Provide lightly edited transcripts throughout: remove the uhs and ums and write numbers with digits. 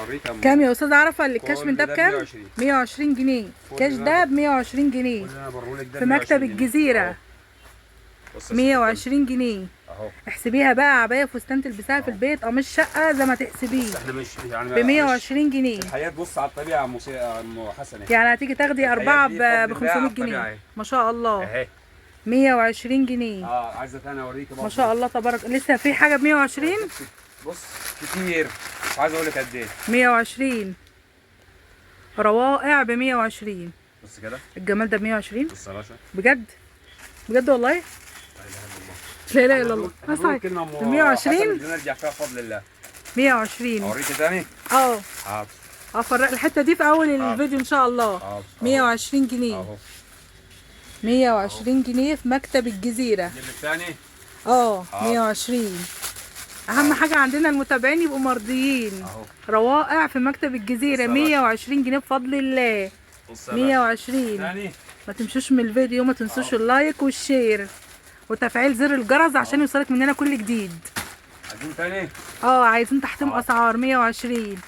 اوريك كام يا استاذ عرفه؟ الكاش من ده كل ده بكام؟ 120. 120 جنيه. الكاش ده ب 120 جنيه كل اللي انا بوريهولك ده في مكتب 120 جنيه. الجزيره. بص يا ست 120 جنيه اهو. احسبيها بقى، عبايه فستان تلبسها في أهو. البيت، قميص شقه زي ما تحسبيه بص احنا مش يعني ب 120 جنيه. الحياه تبص على الطبيعه يا ام حسن اهي. يعني هتيجي تاخدي الحياة أربعة دي بفضل ب الله على 500 الطبيعه جنيه اهي. ما شاء الله. اهي 120 جنيه عايزه تاني اوريك برضه ما شاء الله تبارك. لسه في حاجه ب 120؟ بص كتير، مش عايز اقول لك قد ايه. 120 روائع ب 120. بص كده الجمال ده ب 120 بص يا باشا. بجد بجد والله. لا اله الا الله. لا اله الا الله. هنقول كلمه ب 120 نرجع فيها بفضل الله. 120 اوريك تاني. حاضر. هفرق الحته دي في اول الفيديو ان شاء الله. حاضر. 120 جنيه اهو 120 جنيه في مكتب الجزيره. الجيب الثاني 120. اهم حاجه عندنا المتابعين يبقوا مرضيين. اهو روائع في مكتب الجزيره 120 جنيه بفضل الله. بص يا باشا. 120. ثاني ما تمشوش من الفيديو، ما تنسوش اللايك والشير وتفعيل زر الجرس عشان يوصلك مننا كل جديد. عايزين ثاني. عايزين تحطيم اسعار. 120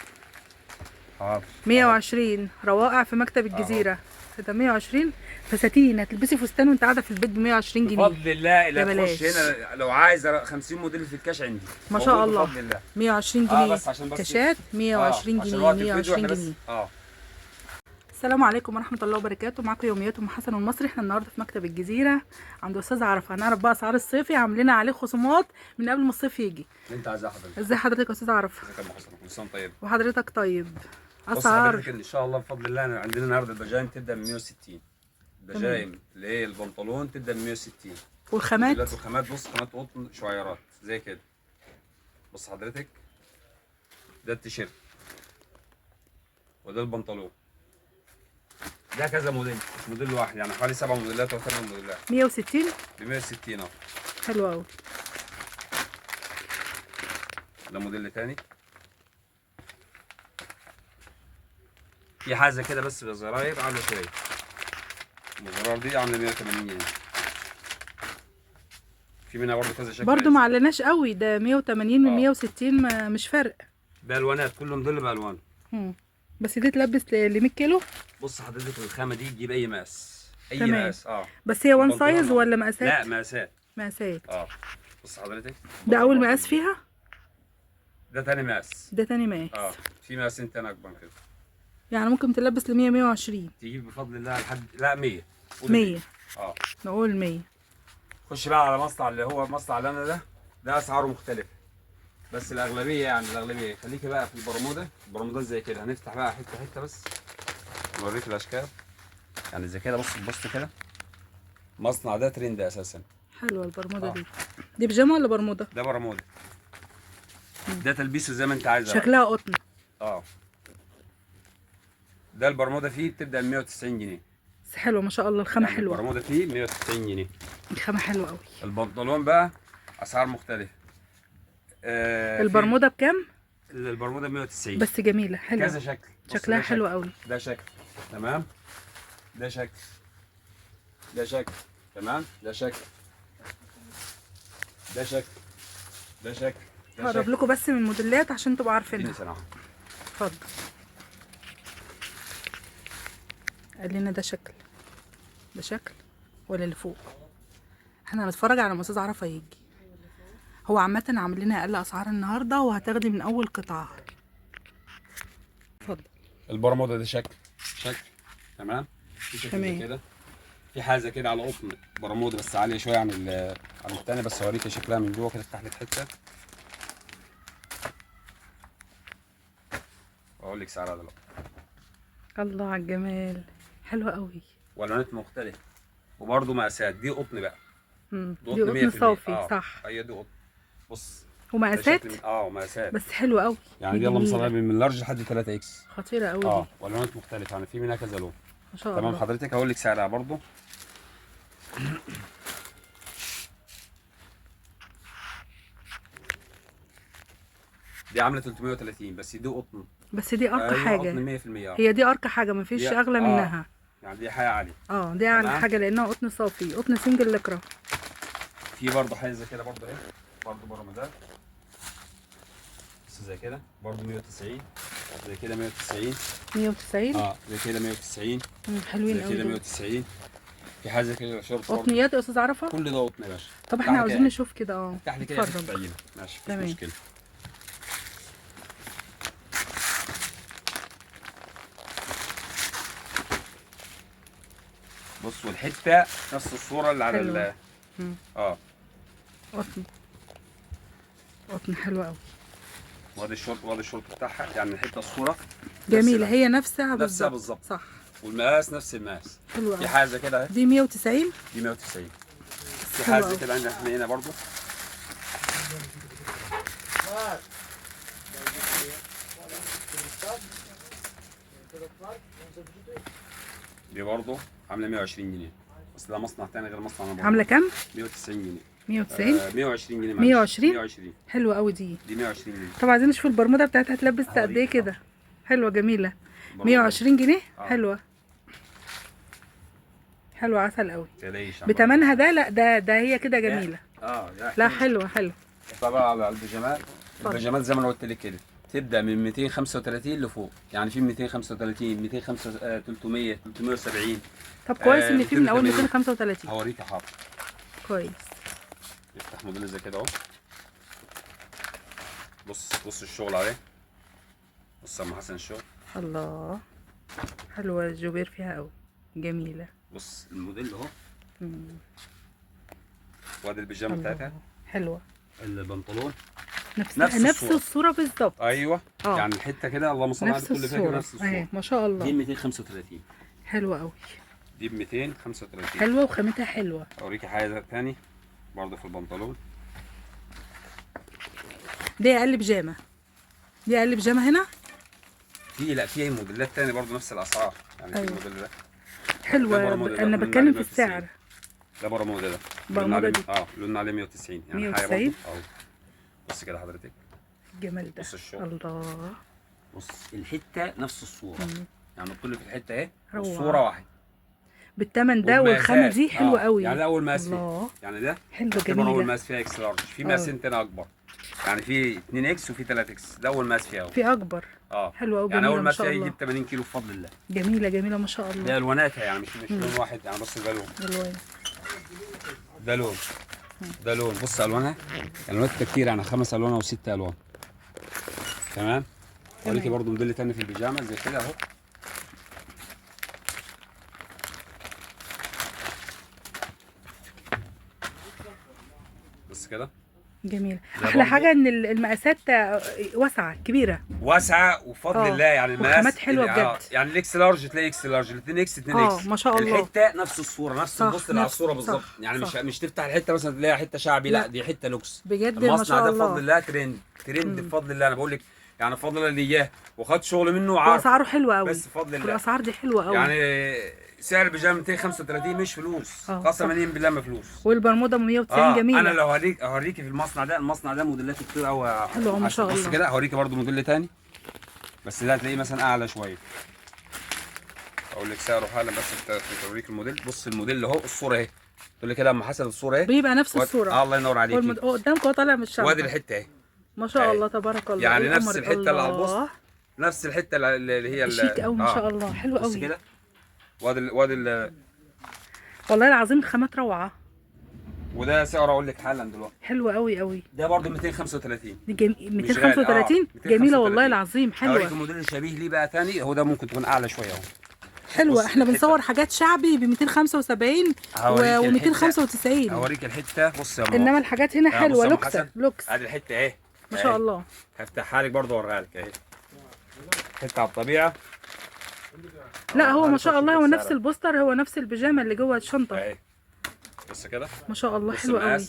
حاضر 120 روائع في مكتب الجزيره. ده 120 فساتين. هتلبسي فستان وانت قاعده في البيت ب 120 جنيه بفضل الله. اللي بلاش. هتخش هنا لو عايز 50 موديل في الكاش عندي ما شاء موجود الله. بفضل الله. 120 جنيه بس عشان كاشات 120 عشان جنيه وقت الفيديو 120 احنا بس. جنيه. السلام عليكم ورحمه الله وبركاته. معاكم يوميات ام حسن المصري. احنا النهارده في مكتب الجزيره عند استاذ عرفه. هنعرف بقى اسعار الصيفي، عاملين عليه خصومات من قبل ما الصيف يجي. اللي انت عايزاه حضرتك. ازي حضرتك يا استاذ عرفه؟ ازيك يا ام حسن؟ كل سنه طيب. وحضرتك طيب. بص اسعار حضرتك ان شاء الله بفضل الله عندنا النهارده البجايم تبدا من 160. البجايم اللي هي البنطلون تبدا من 160. والخامات الخامات بص خامات قطن شعيرات زي كده. بص حضرتك ده التيشيرت وده البنطلون. ده كذا موديل مش موديل واحد، يعني حوالي 7 موديلات او 8 موديلات. 160 ب 160 اهو. حلو قوي. ده موديل تاني في حاجه كده بس بالزراير عامله شويه. الزراير دي عامله 180 جنيه. في منها برضه كذا شكل برضه ما علناش قوي. ده 180 من 160 مش فرق. بالوانات كل موديل بالوان. بس دي تلبس ل 100 كيلو. بص حضرتك الخامه دي تجيب اي مقاس. اي تمام. مقاس. بس هي وان سايز ولا مقاسات؟ لا مقاسات. مقاسات. بص حضرتك ده اول مقاس فيها. ده تاني مقاس. ده تاني مقاس. في مقاسين تاني اكبر كده. يعني ممكن تلبس ل 100 120 تجيب بفضل الله لحد 100. 100 نقول 100. خش بقى على مصنع اللي هو مصنع اللي انا ده اسعاره مختلفه. بس الاغلبيه يعني الاغلبيه خليكي بقى في البرموده زي كده. هنفتح بقى حته حته بس نوريك الاشكال يعني زي كده. بص كده. المصنع ده ترند اساسا. حلوه البرموده دي بيجامه ولا برموده؟ ده برموده. ده تلبيسه زي ما انت عايزه. شكلها قطن. ده البرموده فيه بتبدا من 190 جنيه. بس حلوه ما شاء الله. الخامه يعني حلوه. البرموده فيه 190 جنيه. الخامه حلوه قوي. البنطلون بقى اسعار مختلفه. البرموده بكام؟ البرموده 190 بس جميله حلوه. كذا شكل. شكلها حلو قوي. ده شكل تمام. ده شكل. ده شكل تمام. ده شكل. ده شكل. ده شكل. هقرب لكم بس من الموديلات عشان تبقوا عارفينها. اتفضل. قال لنا ده شكل. ده شكل ولا اللي فوق؟ احنا هنتفرج على ما استاذ عرفه يجي. هو عامه عامل لنا اقل اسعار النهارده وهتاخدي من اول قطعه. اتفضل. البرموده ده شكل تمام. في شكل كده. في حاجه كده على قطن برموده بس عاليه شويه عن الثانيه. بس اوريك شكلها من جوه كده. افتح لك حته واقول لك سعرها دلوقتي. الله على الجمال. حلوه قوي. والوانات مختلفه وبرده مقاسات. دي قطن بقى. دي قطن صافي. صح. هي دي قطن. بص ومقاسات. مقاسات بس حلوه قوي. يعني دي اللهم صل على من لارج لحد 3 اكس. خطيره قوي دي. والوانات مختلفه يعني في منها كذا لون. ما شاء الله. تمام حضرتك. هقول لك سعرها برضو. دي عامله 330 بس دي قطن. بس دي ارقى حاجه. قطن 100%. هي دي ارقى حاجه مفيش اغلى منها. يعني دي حاجه عاليه. دي اعلى حاجه لانها قطن صافي. قطن سنجل لكرة. في برضه حاجه زي كده برضه اهي. برضه برمضان بس زي كده برضه 190. زي كده 190. 190. زي كده 190. حلوين زي قوي كده دول. 190. في حاجه كده شورت برضه. قطنيات يا استاذ عرفه؟ كل ده قطن يا باشا. طب احنا عاوزين نشوف كده. تحت كده اتفرج. حته عينه ماشي، مفيش تمام. مشكله. بص، والحته نفس الصوره اللي على حلوة. قطن. قطن حلوه قوي. وادي الشورت بتاعها، يعني الحته الصوره جميله، هي نفسها بالظبط. صح. والمقاس نفس المقاس. حلوه في قوي. حاجه زي كده اهي، دي 190. دي 190. في حلوة حاجه زي أوي. كده عندنا احنا هنا برضو. دي برضو عامله 120 جنيه، بس ده مصنع تاني غير مصنع انا. عامله كام؟ 190 جنيه. 190. 120 جنيه. 120. 120. حلوه قوي دي. دي 120 جنيه. طب عايزين نشوف البرموده بتاعتها هتلبس قد ايه كده. حلوه جميله. 120 جنيه. حلوه. حلوه عسل قوي. بتمنها ده؟ لا ده هي كده جميله. لا حلوه حلوه. طبعا على البيجامات. البيجامات زي ما انا قلت لك كده تبدا من 235 لفوق، يعني في 235 205 300 370. طب كويس ان في من اول 235. هوريك يا حاضر. كويس. افتح موديل زي كده اهو. بص الشغل عليه. بص يا ام حسن الشغل. الله، حلوه الجوبير فيها قوي، جميله. بص الموديل اهو. وادي البيجامه بتاعتها حلوه. البنطلون نفس الصوره بالظبط. ايوه. يعني الحته كده اللهم صل على النبي كل فيها نفس الصوره اهي ما شاء الله. دي 235. حلوه قوي. دي ب 235. حلوه وخامتها حلوه. اوريكي حاجه تاني برضه في البنطلون. دي اقل بيجامه. دي اقل بيجامه هنا. في موديلات تاني برضه نفس الاسعار، يعني أيوة. في الموديل ده حلوه. انا بتكلم في السعر. ده برموده. ده برموده دي لوننا عليه 190 يعني 190. حاجه برضه. بص كده حضرتك الجمال ده. بص الشغل. الله. بص الحته نفس الصوره. يعني كل في الحته اهي روعة. الصوره واحد بالثمن ده والخامه دي حلوه قوي. يعني ده اول مقاس فيه، يعني ده حلوه جميله. جميله. اول مقاس فيها اكس لارج، في مقاسين تاني اكبر، يعني في 2 اكس وفي 3 اكس. ده اول مقاس فيها في اكبر. يعني حلوه وجميله اول ما مقاس شاء فيها الله. يجيب 80 كيلو بفضل الله. جميله جميله ما شاء الله. ده الواناتها يعني مش لون واحد. يعني بص ده لون، ده لون، ده لون. بص الوانها، الواناتها كتير، يعني 5 الوان او 6 الوان. تمام. اوريكي برضو موديل تاني في البيجامه زي كده اهو. بص كده جميل. احلى حاجه ان المقاسات واسعه كبيره واسعه وبفضل الله. يعني المقاس وخامات حلوه بجد. يعني الاكس لارج تلاقي اكس لارج، الاثنين اكس 2 اكس. ما شاء الله. الحته نفس الصوره، نفس البوست اللي على الصوره بالظبط. يعني مش تفتح الحته مثلا تلاقيها حته شعبي، لا دي حته لوكس بجد ما شاء الله. المصنع ده بفضل الله ترند بفضل الله. انا بقول لك يعني بفضل الله اللي اياه وخدت شغل منه وعارف واسعاره حلوه قوي. بس بفضل الله الاسعار دي حلوه قوي. يعني سعر البيجامه 235 مش فلوس، قسما بالله ما فلوس. والبرموده 190 جميله. انا لو اوريكي في المصنع ده موديلات كتير قوي حلوه ما شاء الله. بص كده هوريكي برده موديل تاني، بس ده هتلاقيه مثلا اعلى شويه. اقول لك سعره حالا بس اوريك الموديل. بص الموديل اللي اهو الصوره اهي، تقول لي كده اما حسب الصوره اهي بيبقى نفس الصوره. الله ينور عليكي. قدامك هو طالع من الشمس. وادي الحته اهي ما شاء الله تبارك الله. يعني نفس الحته اللي على البوست، نفس الحته اللي هي شيك قوي ما شاء الله. حلو قوي. بص كده وادي والله العظيم خامات روعه. وده سعره اقول لك حالا دلوقتي. حلو قوي قوي. ده برضه 235. 235 جميله والله العظيم. حلوه. هوريك الموديل الشبيه ليه بقى تاني، هو ده ممكن تكون اعلى شويه اهو. حلوه. احنا بنصور حاجات شعبي ب 275 و 295. هوريك الحته. بص يا ماما، انما الحاجات هنا حلوه لوكس. ادي الحته اهي ما شاء الله. هفتحها لك برضه اوريها لك اهي، حته على الطبيعه. لا هو ما شاء الله هو نفس البوستر، هو نفس البيجامه اللي جوه الشنطه اهي. بص كده ما شاء الله. حلو قوي.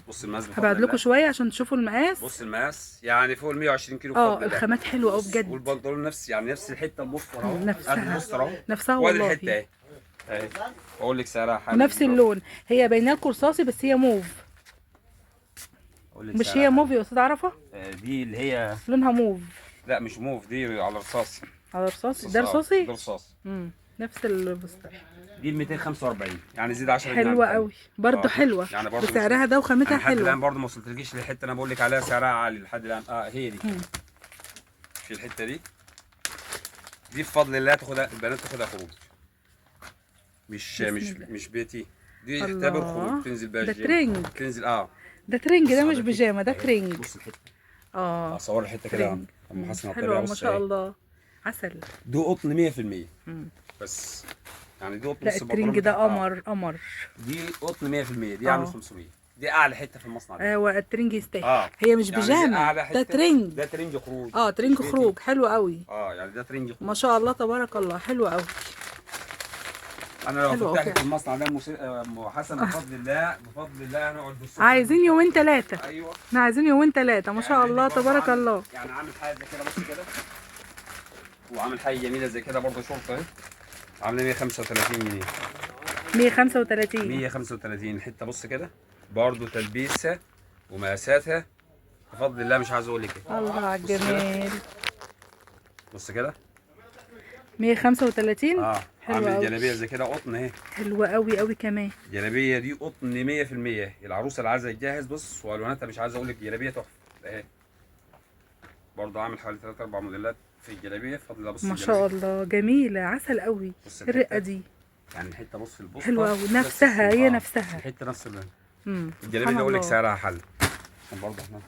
بص المقاس هبعد لكم شويه عشان تشوفوا المقاس. بص المقاس يعني فوق ال 120 كيلو. الخامات حلوه قوي بجد. والبنطلون نفس الحته البوستر اهو. نفسها والله. والله الحته اهي اقول لك سعرها حاجه ونفس اللون. هي باينه لكم رصاصي بس هي موف. مش هي موف يا استاذ عرفه؟ دي اللي هي لونها موف. لا مش موف، دي على رصاصي. على رصاصي. ده رصاصي؟ ده رصاصي. نفس البوستر. دي ب 245 يعني زيد 10 جنيه. حلوه قوي برضه. حلوه يعني برضه بسعرها ده وخامتها لحد حلوه. الان برضه ما وصلتلكيش للحته انا بقول لك عليها سعرها عالي لحد الان. هي دي. في الحته دي بفضل الله تاخدها البنات، تاخدها خروج، مش بسم مش الله. مش بيتي، دي الله. تعتبر خروج، تنزل بقى ده الجيم، ترنج. تنزل ده ترنج، بص ده مش حضرتك بيجامه، ده اهي، ترنج. بص الحته، اه اصور الحته كده ترنج. ام حسن على حلوه الطبيعه، ما بص شاء اهي، الله. عسل. دي قطن 100%. مم. بس يعني دي قطن، لا بص البنطلون الترنج ده بتاعها قمر قمر. دي قطن 100%، دي عامل اه 500، دي اعلى حته في المصنع ده. ايوه الترنج يستاهل. اه هي مش يعني دي بيجامه، اعلى ده حته، ترنج. ده ترنج خروج، اه مش ترنج بيتي. خروج حلو قوي. اه يعني ده ترنج ما خروج. شاء الله تبارك الله، حلو قوي. انا لو حلو فتحت قوي. في المصنع ده ام حسن بفضل الله، بفضل الله هنقعد بالصبح. عايزين يومين ثلاثه. ايوه احنا عايزين يومين ثلاثه ما شاء يعني الله عندك برضه تبارك عامل، الله. يعني عامل حاجه زي كده، بص كده، وعامل حاجه جميله زي كده برضه، شرطه اهي، عامله 135 جنيه. 135. 135 الحته، بص كده، برضه تلبيسها ومقاساتها بفضل الله، مش عايز اقول لك ايه. الله على بص كده. الجمال. بص كده 135. حلو عامل قوي. جلابيه زي كده قطن اهي، حلوه قوي قوي كمان. الجلابيه دي قطن 100%، العروسه اللي عايزه تجهز، بص والواناتها مش عايز اقول لك، جلابيه تحفه اهي، برضه عامل حوالي 3 4 موديلات في الجلابيه بفضل الله. بص ما شاء الجلابية. الله جميله عسل قوي. بص الرقه دي يعني الحته، بص البوسطه حلوه قوي، بس نفسها هي نفسها. الحته نفس الجلابيه سبحان دي اقول لك الله. سعرها حل، عشان برضه احنا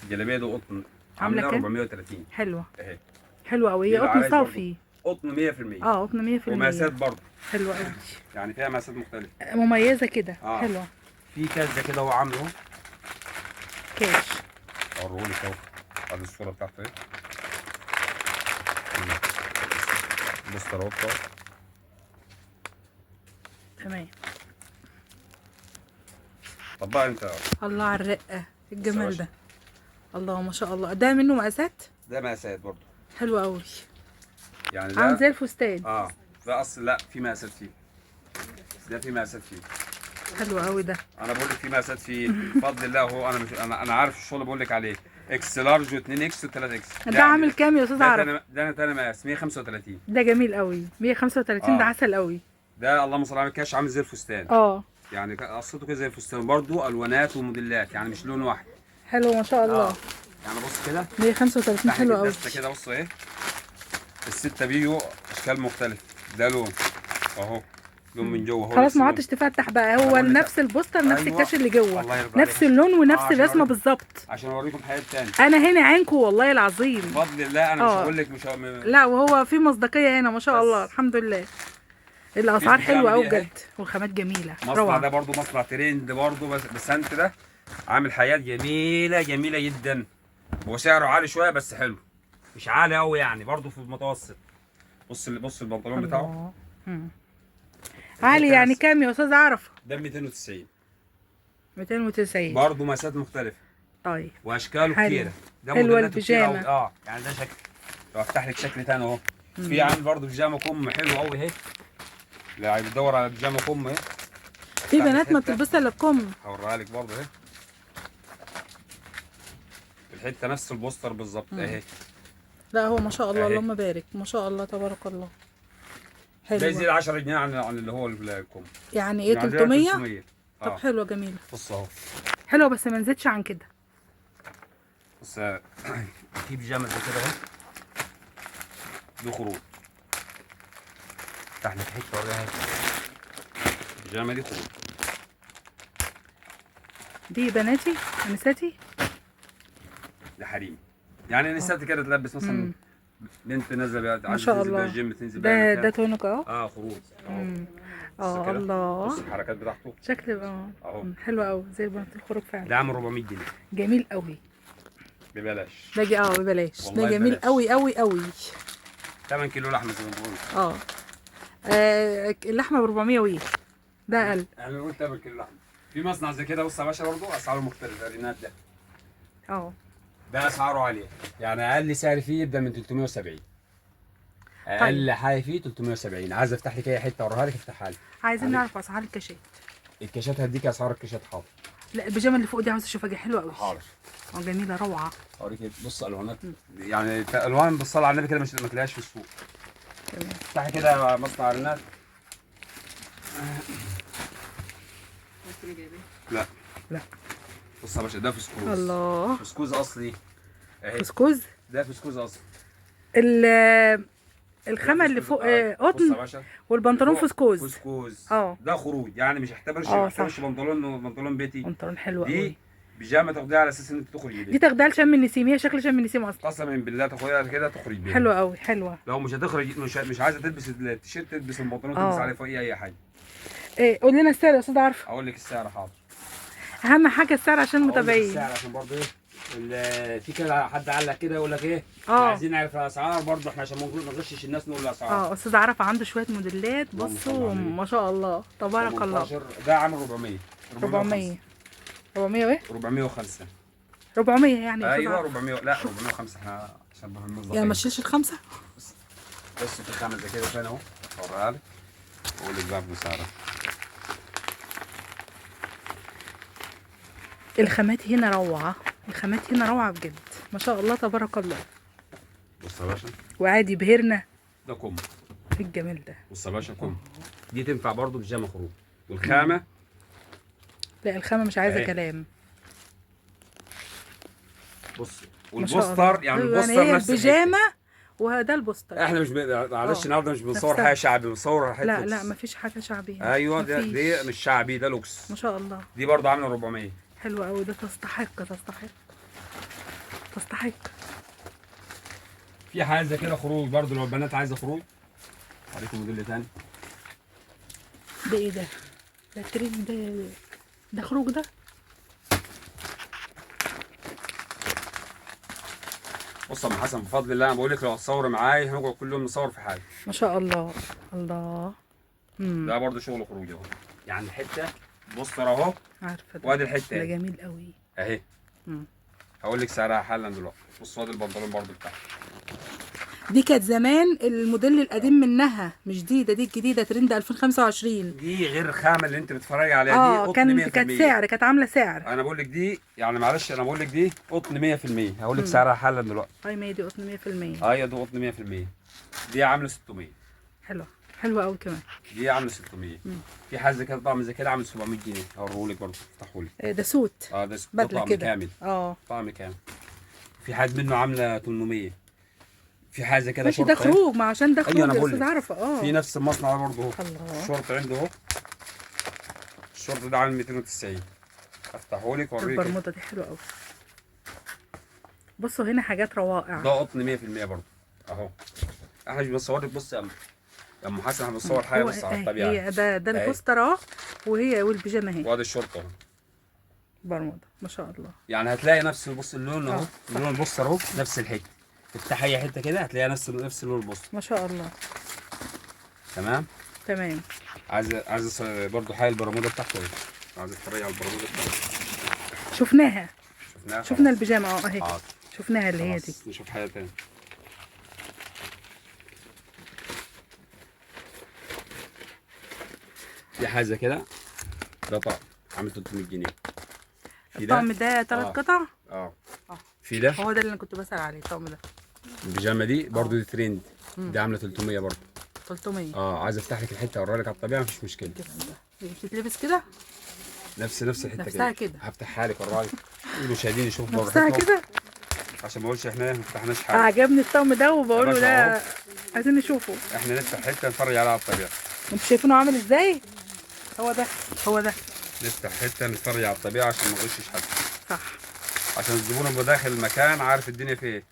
الجلابيه دي قطن عاملة عامله كام؟ 430 حلوه. اهي، حلوه قوي، هي بيبقى قطن عايز صافي. قطن 100%. قطن 100%. ومقاسات برضه حلوه قوي. يعني فيها مقاسات مختلفه، مميزه كده. آه. حلوه. في كاس ده كده هو عامله اهو، كاش. اوريهولك اهو، ادي الصوره بتاعته اهي، بص ترابطه، تمام. طب بقى انت، الله على الرقه، الجمال باشا. ده. الله ما شاء الله، ده منه مقاسات. ده مقاسات برضه، حلوه قوي. يعني عامل زي ده الفستان. ده اصل، لا في مقاسات فيه، ده في مقاسات فيه، حلو قوي ده. انا بقول لك في مقاسات فيه بفضل الله، هو انا مش انا عارف الشغل بقول لك عليه، اكس لارج و2 اكس و3 اكس. ده عامل كام يا استاذ عرب؟ ده انا تاني مقاس 135. ده جميل قوي. 135 ده عسل قوي. ده اللهم صل على النبي كاش، عامل زي الفستان، يعني قصته كده زي الفستان برضه، الوانات وموديلات، يعني مش لون واحد. حلو ما شاء الله. يعني بص كده 135 حلو قوي. الدستة كده، بص اهي، الستة بيجوا اشكال مختلفة، ده لون اهو، لون من جوه، هو خلاص نفس ما اللون. عدتش تفتح بقى، هو بقول لك نفس البوستر نفس أيوة. الكاش اللي جوه، الله يرضى نفس عليك. اللون ونفس عشان الرسمه أوريك- بالظبط. عشان اوريكم حاجات تاني، انا هنا عينكم والله العظيم. بفضل الله انا مش هقول لك مش لا وهو في مصداقيه هنا ما شاء بس. الله الحمد لله. الاسعار في حلوه قوي بيجامة دي أهي. بجد، والخامات جميله مصنع روعه. ده برضو مصنع ترند برضو، بس انت ده عامل حاجات جميله جميله جدا، هو سعره عالي شويه بس حلو، مش عالي قوي يعني، برضو في المتوسط. بص البنطلون بتاعه، الله. عالي يعني كام يا استاذ عرفه؟ ده 290 290 برضو مقاسات مختلفه طيب واشكاله حلو. كتيره، ده حلوة موديلاته كتير البيجامة. أوي. يعني ده شكل، لو افتح لك شكل تاني اهو، في عندي برضو بيجامه كم حلو قوي اهي، اللي عايز يدور على بيجامه كم اهي، في بنات ما حتة. بتلبسها الا بكم. هوريها لك برضو اهي، الحته نفس البوستر بالظبط اهي، لا هو ما شاء الله أهي. اللهم بارك، ما شاء الله تبارك الله. ده يزيد حلو 10 جنيه عن اللي هو الكم، يعني ايه يعني ده 300؟ طب اه حلوه جميله. بص اهو، حلوه بس ما نزيدش عن كده. بص في بيجامه زي كده اهو، دي خروج، افتح لك حته اوريها لك، البيجامه دي خروج، دي بناتي انساتي. ده حريمي، يعني نسيت كده تلبس مثلا بنت نازله بقى ما عايزه شاء تنزل بقى الله. الجيم، تنزل ده بقى ده تونك اهو. خروج اهو، بص كده. الله. بص الحركات بتاعته شكل اهو، حلو قوي زي بنات الخروج فعلا. ده عامل 400 جنيه جميل قوي. ببلاش، ده ببلاش، ده والله جميل ببلاش. قوي قوي قوي. 8 كيلو لحمه زي ما بقول، اللحمه ب 400 وي، ده اقل. يعني بنقول 8 كيلو لحمه. في مصنع زي كده بص يا باشا، برضه اسعاره مختلفه، الرينات ده ده اسعاره عاليه، يعني اقل سعر فيه يبدا من 370، اقل حاجه فيه 370. عايز افتح لك اي حته اوريها لك افتحها لي. عايزين نعرف اسعار الكاشات. الكاشات هديك اسعار الكاشات، حاضر. لا البيجامه اللي فوق دي عاوزه اشوفها، حلوه قوي. حاضر. جميله روعه. اوريك بص الوانات، يعني الوان بالصلاه على النبي كده مش ما تلاقيهاش في السوق. تمام. افتحي كده مصنع رينات. لا بص يا باشا، ده فسكوز. الله. فسكوز اصلي اهي، كسكوز. ده فسكوز اصلا. الخامه اللي فوق بص يا قطن باشا، والبنطلون اللي فوق فسكوز. فسكوز. اه ده خروج يعني، مش يعتبرش صح. بنطلون بيتي. بنطلون حلو قوي. دي بيجامه تاخديها على اساس ان انت تخرجي دي بيها. تاخدها لشم النسيم، هي شكل شم النسيم اصلا. قسما بالله تاخديها كده تخرج بيها. حلوه قوي حلوه. لو مش هتخرج، مش عايزه تلبس التيشيرت، تلبس البنطلون، تلبس عليه فوقيه اي حاجه. ايه قول لنا السعر يا استاذ عارفه. اقول لك السعر حاضر. اهم حاجه السعر عشان اقول لك المتابعين. السعر عشان برضه ايه في كده حد علق كده يقول لك ايه اه عايزين نعرف الاسعار برضه، احنا عشان ما نغشش الناس نقول الاسعار. استاذ عرفه عنده شويه موديلات، اللهم صل بصوا على النبي. ما شاء الله تبارك الله. 18 ده عامل 400. 400 وايه 405. 400 يعني يا أستاذ ايوه عرفة. 400 لا 405 احنا عشان بننظم. يعني ما تشيلش الخمسه. بص في خامه زي كده فين اهو، اوريها لك واقول لك بقى بسعرها. الخامات هنا روعه، الخامات هنا روعه بجد، ما شاء الله تبارك الله. بص يا باشا، وعادي يبهرنا. ده كم. ايه الجمال ده. بص يا باشا كم، دي تنفع برضه بيجامه خروج. والخامه لا الخامه مش عايزه أهي. كلام. بص ما شاء الله. والبوستر يعني أيوة، البوستر هي نفس البيجامه وده البوستر. احنا مش معلش النهارده مش بنصور نفسها. حاجه شعبي، بنصور حته لا لوكس. لا مفيش حاجه شعبيه. ايوه دي مفيش. مش شعبي، ده لوكس. ما شاء الله. دي برضه عامله 400. حلو قوي ده، تستحق تستحق تستحق. في حاجه زي كده خروج برضه، لو البنات عايزه خروج. عليكم موديل تاني. ده ايه ده؟ ده ترين ده خروج ده. بص يا ام حسن بفضل الله انا بقول لك لو هتصور معايا هنقعد كل يوم نصور في حاجه. ما شاء الله. الله. ده برضه شغل خروج اهو، يعني الحته بوستر اهو، عارفه ده. وادي الحته ده اهي جميل قوي. اهي. مم. هقول لك سعرها حالا دلوقتي. بص وادي البنطلون برضه بتاعها. دي كانت زمان الموديل القديم منها، مش دي، ده دي الجديده ترند 2025. دي غير الخامه اللي انت بتتفرجي عليها، دي قطن 100%. كانت سعر، كانت عامله سعر. انا بقول لك دي يعني معلش، انا بقول لك دي قطن 100%. هقول لك سعرها حالا دلوقتي. اي ما هي دي قطن 100%. ايوه دي قطن 100%. دي عامله 600. حلوه حلوه قوي كمان. دي عامله 600. في حاجه زي كده طقم زي كده عامل 700 جنيه. هوريهولك برضه، افتحهولك. ده سوت. ده بدله طقم كده كامل. اه طقم كامل. في حاجه منه عامله 800. في حاجه زي كده ماشي، شورت ده اهي. خروج، ما عشان ده خروج أيوة أنا يا بقول استاذ لك. عرفه. في نفس المصنع ده برضه اهو. الله. الشورت عنده اهو. الشورت ده عامل 290. افتحهولك واوريك. البرموده دي حلوه قوي. بصوا هنا حاجات روائع. ده قطن 100% برضه اهو. احنا مش بنصور لك. بص يا ام حسن، احنا بنصور حاجه بس على الطبيعه. هي ده أهي. البوستر اهو، وهي والبيجامه اهي. وادي الشورت اهو. برموده ما شاء الله. يعني هتلاقي نفس بص اللون اهو، لون البوستر اهو نفس الحته. تفتح اي حته كده هتلاقيها نفس لون البوستر. ما شاء الله. تمام. تمام. عايز برضه حاجه البرموده بتاعته اهي. عايز اتفرج على البرموده بتاعته. شفناها. شفناها. شفنا البيجامه اهي. حاضر. شفناها اللي هي دي. خلاص نشوف حاجه تاني. في حاجه زي كده، ده طقم عامل 300 جنيه. في ده الطقم ده 3 قطع. اه اه في ده هو ده اللي انا كنت بسأل عليه، الطقم ده البيجامه دي برضه دي ترند. دي عامله 300 برضه. 300. عايز افتح لك الحته اوريها لك على الطبيعه مفيش مشكله. الجبن ده دي بتتلبس كده. نفس الحته نفسها كده. هفتحها لك اوريها لك. المشاهدين يشوفوا نفسها كده. عشان ما اقولش احنا ما فتحناش حاجه. عجبني الطقم ده وبقول له يا ده باشا عايزين نشوفه. احنا نفتح حته نتفرج عليها على الطبيعه. انتوا شايفينه عامل ازاي؟ هو ده هو ده. نفتح حته نتفرج على الطبيعه عشان ما نغشش حد. صح. عشان الزبون يبقى داخل المكان عارف الدنيا فين.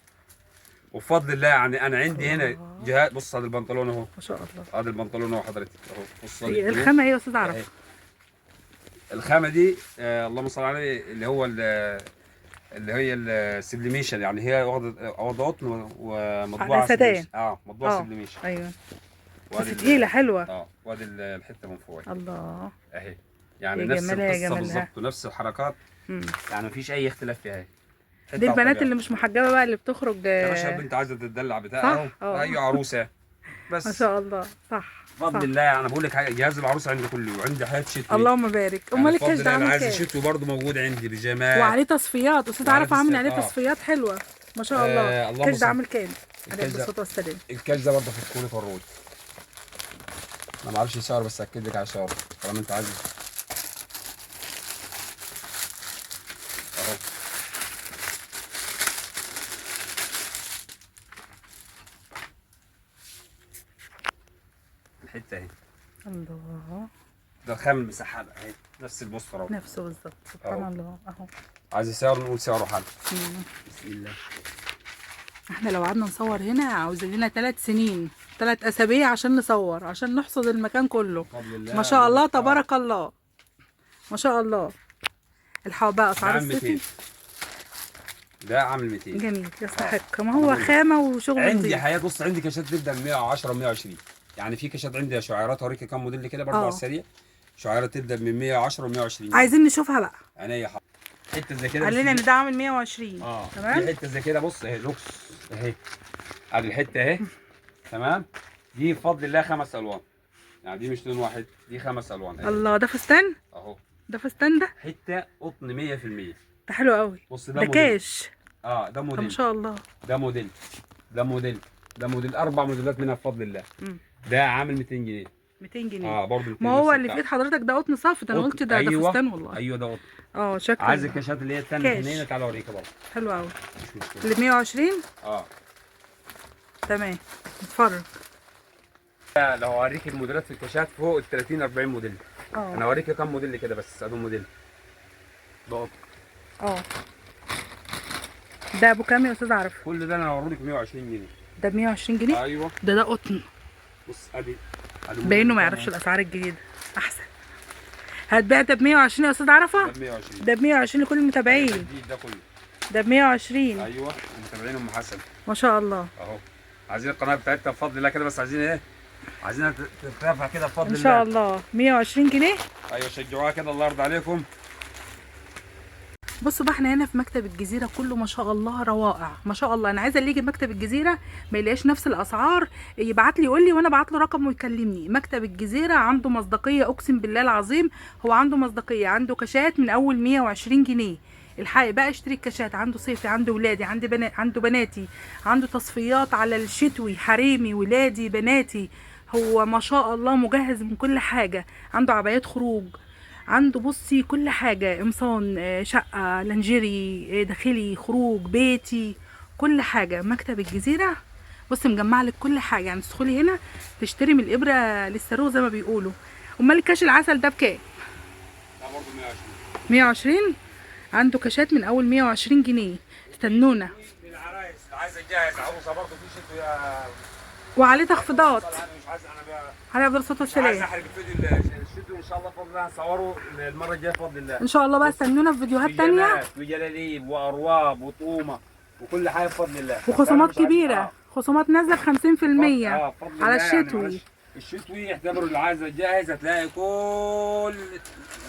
وبفضل الله يعني انا عندي هنا جهات. بص هذا البنطلون اهو. ما شاء الله. هذا البنطلون اهو حضرتك اهو. بص الخامه ايه يا استاذ عرفه؟ الخامه دي اللهم صل عليه اللي هو اللي هي السبليميشن، يعني هي واخده قطن ومطبوعه على ستان. مطبوعه سبليميشن. ايوه بس وادي تقيله حلوه. وادي الحته من فوق الله. اهي. يعني يا نفس جمالها يا القصه جمالها. بالظبط ونفس الحركات. يعني مفيش اي اختلاف فيها. دي البنات اللي مش محجبه بقى اللي بتخرج. يا باشا البنت عايزه تتدلع بتاعها اهو. اي عروسه بس. ما شاء الله. صح. بفضل الله انا بقول لك جهاز العروسه عندي كله، وعندي حاجات شتوي. اللهم بارك. امال الكاش ده عامل عايز كام؟ شتوي برضه موجود عندي بيجامات. وعليه تصفيات. استاذ عرفه عامل عليه تصفيات. تصفيات حلوه ما شاء الله. الكاش ده عامل كام؟ عليه الصلاه والسلام. الكاش ده برضه في الكولي فرود. انا ما اعرفش السعر بس اكد لك على السعر طالما انت عايز. اهو حته اهي. الله. ده الخام المسحبه اهي، نفس البوستر اهو. نفسه بالظبط، سبحان أهو. الله اهو. عايز سعره نقول سعره حل. مم. بسم الله. احنا لو قعدنا نصور هنا عاوزين لنا 3 سنين 3 اسابيع عشان نصور، عشان نحصد المكان كله. بفضل الله. ما شاء الله تبارك الله، ما شاء الله. الحق بقى اسعار عامل الصيفي 200. ده عامل 200. جميل، يستحق. ما هو خامه وشغل عندي نظيف. حياه، بص عندي كاشات تبدا من 110 و 120. يعني في كاشات عندي شعيرات، اوريك كام موديل كده برضه على السريع. شعيرات تبدا من 110 و 120. عايزين نشوفها بقى. عينيا حاضر. حته زي كده قال لنا ان ده عامل 120. تمام. في حته زي كده بص اهي لوكس اهي. ادي الحته اهي. تمام. دي بفضل الله 5 الوان. يعني دي مش لون واحد، دي 5 الوان اهي. الله، ده فستان؟ اهو. ده فستان ده؟ حته قطن 100%. ده حلو قوي. بص ده كاش. ده موديل. ما شاء الله. ده موديل. ده موديل. ده موديل 4 موديلات منها بفضل الله. ده عامل 200 جنيه. 200 جنيه. برضه ما هو اللي في ايد حضرتك ده قطن صافي، ده انا قلت ده أيوة. ده فستان والله. ايوه ده قطن. شكله. عايز الكاشات اللي هي الثانيه كاش. هنا، تعالى اوريك برضه. حلو قوي. مش مشكله. اللي ب 120. تمام. نتفرج. لو اوريك الموديلات في الكاشات فوق ال 30 40 موديل. انا اوريك كام موديل كده بس، ادو موديل. ده قطن. ده ابو كام يا استاذ عرف؟ كل ده انا هوريك 120 جنيه. ده ب 120 جنيه؟ ايوه. ده قطن. بص ادي باينه ما يعرفش الاسعار الجديده. احسن. هتبيع ده ب 120 يا استاذ عرفه؟ ده ب 120. ده ب 120 لكل المتابعين. ده كله. ده ب 120. ايوه المتابعين ام حسن. ما شاء الله. اهو. عايزين القناه بتاعتنا بفضل الله كده، بس عايزين ايه؟ عايزينها ترتفع كده بفضل الله. ان شاء الله 120 جنيه. ايوه شجعوها كده، الله يرضى عليكم. بصوا بقى، احنا هنا في مكتب الجزيره كله ما شاء الله روائع، ما شاء الله. انا عايزه اللي يجي مكتب الجزيره ما يلاقيش نفس الاسعار يبعت لي يقول لي وانا ابعت له رقم ويكلمني. مكتب الجزيره عنده مصداقيه، اقسم بالله العظيم هو عنده مصداقيه. عنده كاشات من اول 120 جنيه. الحقي بقى اشتري الكاشات. عنده صيفي، عنده ولادي، عنده بناتي، عنده تصفيات على الشتوي، حريمي، ولادي، بناتي. هو ما شاء الله مجهز من كل حاجه. عنده عبايات خروج، عنده بصي كل حاجة، قمصان، شقة، لانجيري، داخلي، خروج، بيتي، كل حاجة. مكتب الجزيرة بصي مجمع لك كل حاجة. يعني تدخلي هنا تشتري من الإبرة للصاروخ زي ما بيقولوا. أمال الكاش العسل ده بكام؟ ده برضه 120. 120. عنده كاشات من أول 120 جنيه. استنونا. العرايس اللي عايزة تجهز عروسة برضه في شتوي وعليه تخفيضات. مش عايز انا عليه أفضل صوت والسلام. عايز احرق الفيديو الشتوي ان شاء الله بفضل الله هنصوره المرة الجاية بفضل الله. إن شاء الله بقى استنونا في فيديوهات تانية. وجلاليب وارواب وطومة وكل حاجة بفضل الله. وخصومات كبيرة. خصومات نازلة ب50% على الشتوي. يعني الشتوي اعتبروا اللي عايزه تجهز هتلاقي كل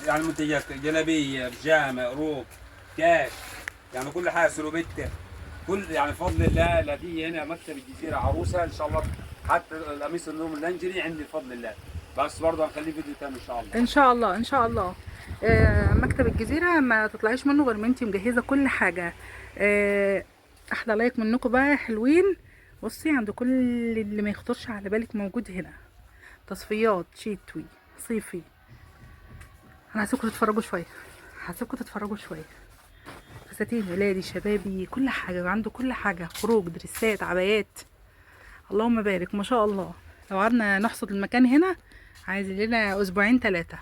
يعني منتجات جلابيه، بيجامه، روب، كاش، يعني كل حاجه، سلوبيتا، كل يعني بفضل الله. لا تيجي هنا مكتب الجزيره عروسه ان شاء الله. حتى القميص النوم اللانجري عندي بفضل الله. بس برضه هنخليه فيديو تاني ان شاء الله. ان شاء الله ان شاء الله. مكتب الجزيره ما تطلعيش منه غير ما انت مجهزه كل حاجه. احلى لايك منكم بقى حلوين. بصي عند كل اللي ما يخطرش على بالك موجود هنا. تصفيات شتوي، صيفي. انا هسيبكم تتفرجوا شويه. فساتين ولادي، شبابي، كل حاجه عنده، كل حاجه، خروج، دريسات، عبايات. اللهم بارك ما شاء الله. لو قعدنا نحصد المكان هنا عايز لنا اسبوعين 3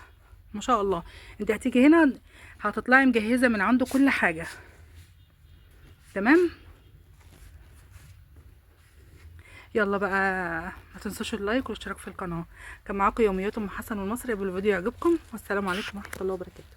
ما شاء الله. انت هتيجي هنا هتطلعي مجهزه من عنده كل حاجه. تمام. يلا بقى ما تنسوش اللايك والاشتراك في القناه. كان معاكم يوميات ام حسن والمصري. بالفيديو يعجبكم، والسلام عليكم ورحمه الله وبركاته.